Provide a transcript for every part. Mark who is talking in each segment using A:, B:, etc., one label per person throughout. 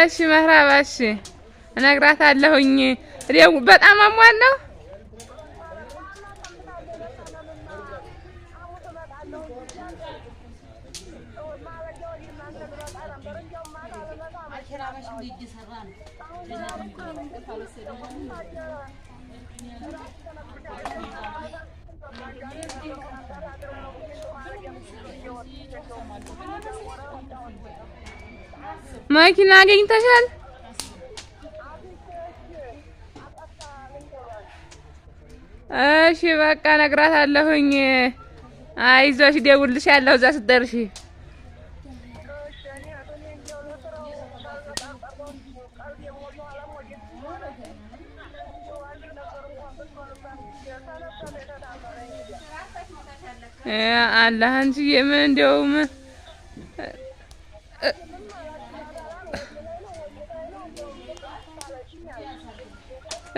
A: እሺ መህራባ እሺ እነግራታለሁኝ በጣም አሟል ነው መኪና አገኝተሻል እሺ በቃ እነግራታለሁኝ አይዞሽ ደውልልሻለሁ እዛ ስትደርሺ አላህ አንቺ የምን እንደውም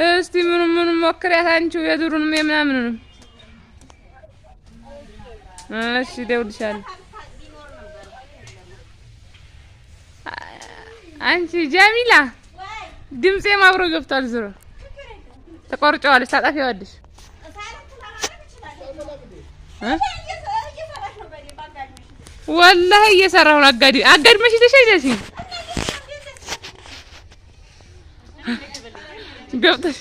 A: እስቲ ምን ሞክሪያት አንቺ የዱሩንም የምናምኑንም እሺ ደውልልሻለሁ አንቺ ጀሚላ ድምጼም አብሮ ገብቷል ዙሮ ተቆርጫዋለሽ ታጣፊዋለሽ والله እየሰራሁ ነው አጋድ መሽ ተሸይደሽ ገብተሽ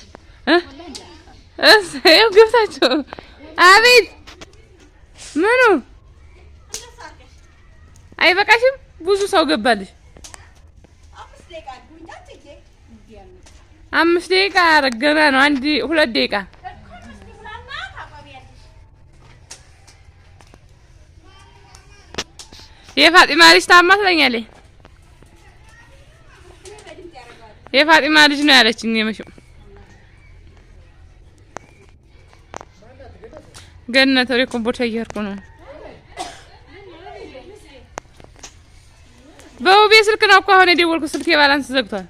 A: እሰየው ገብታችሁ አቤት ምኑ አይበቃሽም ብዙ ሰው ገባልሽ 5 ደቂቃ አረገና ነው 2 ደቂቃ የፋጢማ ልጅ ታማ ትለኛለች የፋጢማ ልጅ ነው ያለችኝ የመሸው ገነት ወሬ ኮምቦልቻ እየሄድኩ ነው በውቤ ስልክ ነው እኮ አሁን የደወልኩት ስልኬ ባላንስ ዘግቷል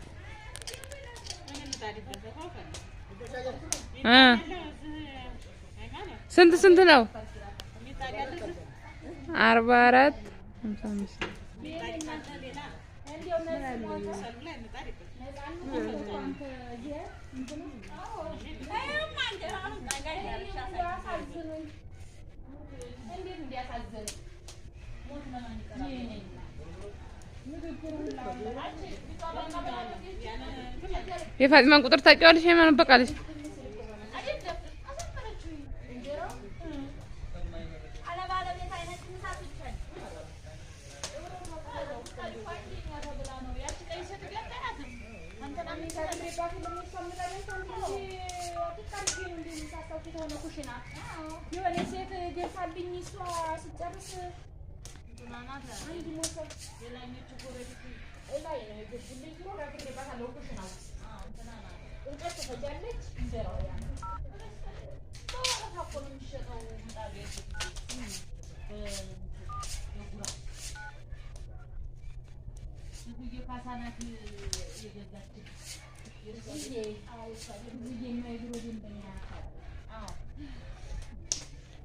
A: ስንት ነው 44 የፋጢማን ቁጥር ታውቂዋለሽ የማን በቃለሽ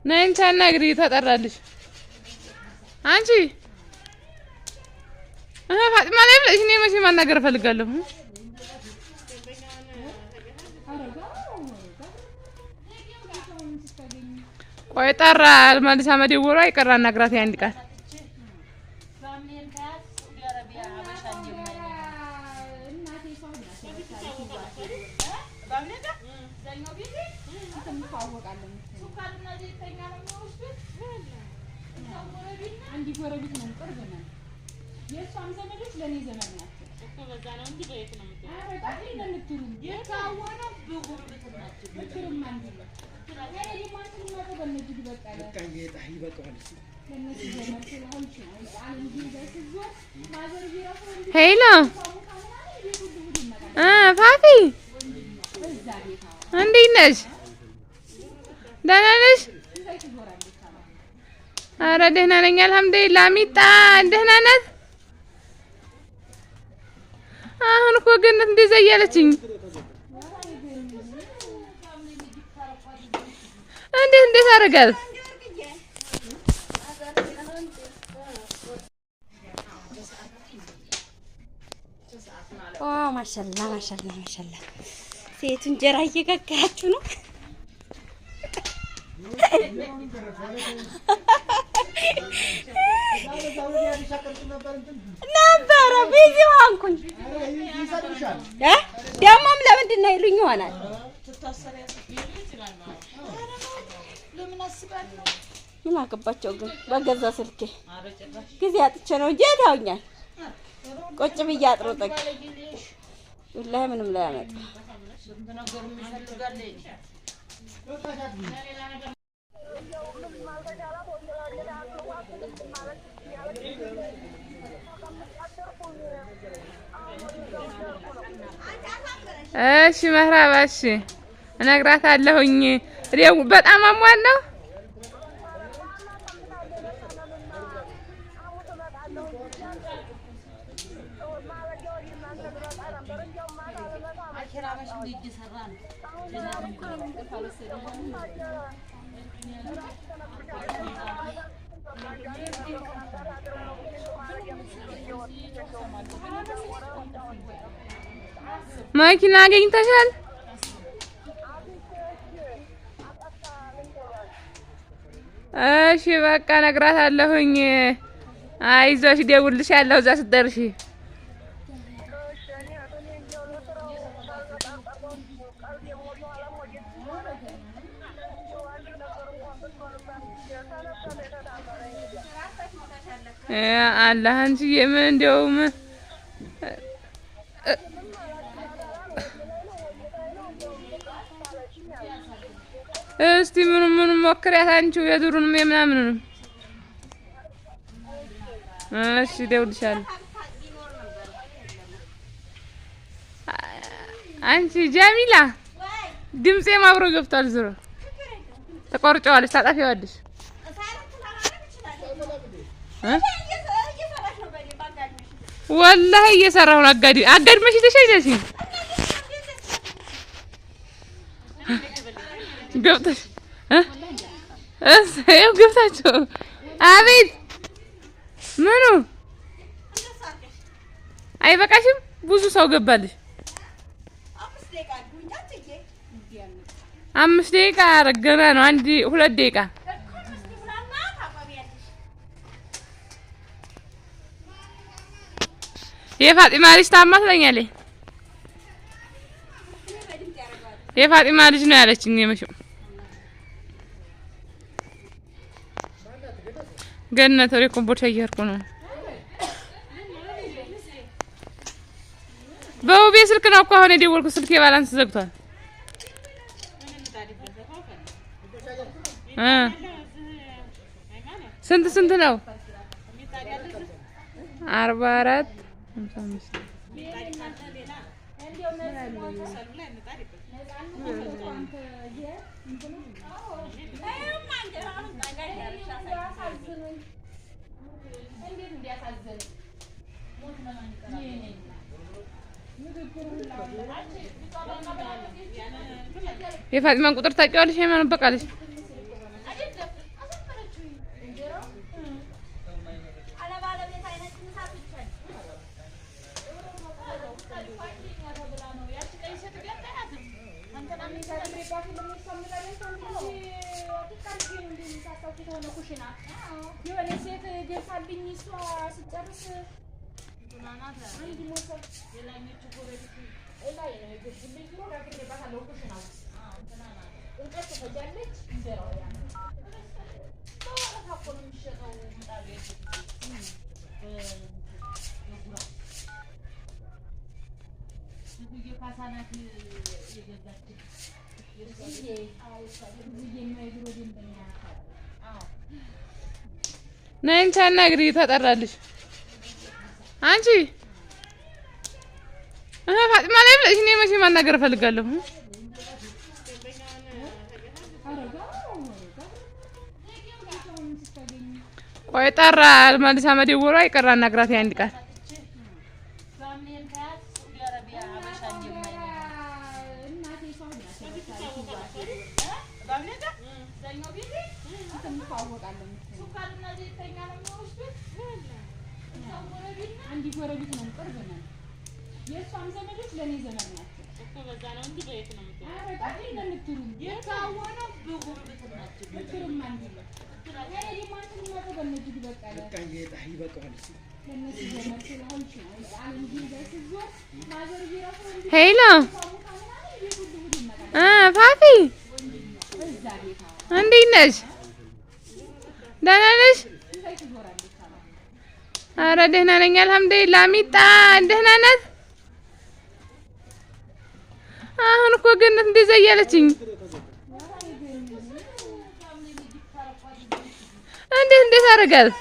A: ነንቻ ነግሪ ተጠራልሽ አንቺ ፋጢማ ላይ ብለሽ እኔ መቼ ማናገር ፈልጋለሁ ቆይ ጠራ መልሳ መደወሏ አይቀር አናግራት ያን ቃል ሄሎ ፋፊ እንዴት ነሽ ደህና ነሽ ኧረ ደህና ነኝ አልሐምዱሊላህ ሚጣ ደህና ናት አሁን እኮ ገነት እንደዛ እያለችኝ እንዴት አደረጋል?
B: ማሻአላ ሴት እንጀራ እየጋገራችሁ ነው። ነበረ ቢዚ ሆንኩኝ። ደግሞም ለምንድን ነው ይሉኝ ይሆናል። ምን አገባቸው ግን በገዛ ስልኬ ጊዜ አጥቼ ነው እንጂ ታውኛል። ቁጭ ብዬ አጥሮጠቅ ወላሂ ምንም ላይ አመጣ
A: እሺ መህራባ እሺ እነግራታለሁኝ። በጣም አሟል ነው። መኪና አገኝተሻል? እሺ በቃ እነግራታለሁኝ። አይዞሽ እደውልልሻለሁ እዛ ስትደርሺ። አላህ አንቺዬ ምን እንደውም እስቲ ምን ሞክሪያት አንቺው የዱሩንም የምናምኑንም። እሺ እደውልልሻለሁ። አንቺ ጀሚላ ድምጼም አብሮ ገብቷል። ዙሮ ተቆርጨዋለሽ፣ ታጣፊዋለሽ። ወላሂ እየሰራሁ ነው። አጋድመሽ ተሸይደሽ ገብተሽ ይኸው ገብታችሁ። አቤት ምኑ አይበቃሽም? ብዙ ሰው ገባልሽ። 5 ደቂቃ ገና ነው። 2 ደቂቃ የፋጢማ ልጅ ታማ ትለኛለች። የፋጢማ ልጅ ነው ያለችኝ። የመሸው ገነት ወደ ኮምቦልቻ እየሄድኩ ነው። በውቤ ስልክ ነው እኮ አሁን የደወልኩት። ስልክ የባላንስ ዘግቷል። ስንት ነው? 44 55 የፋጢማን ቁጥር ታውቂዋለሽ? ሃይማኖት በቃለሽ? ነኝ ታናግሪ ተጠራልሽ። አንቺ ፋጢማ ላይ ብለሽ እኔ መቼ ማናገር እፈልጋለሁ። ቆይ ጠራ መልሳ መደወሏ አይቀር አናግራት። አንድ ቃል Hello. Papi. እንዴት ነሽ? ደህና ነሽ? ኧረ ደህና ነኝ አልሐምዱሊላህ። ሚጣ ደህና ናት? አሁን እኮ ገነት እንደዛ እያለችኝ እንዴት አደርጋለሁ?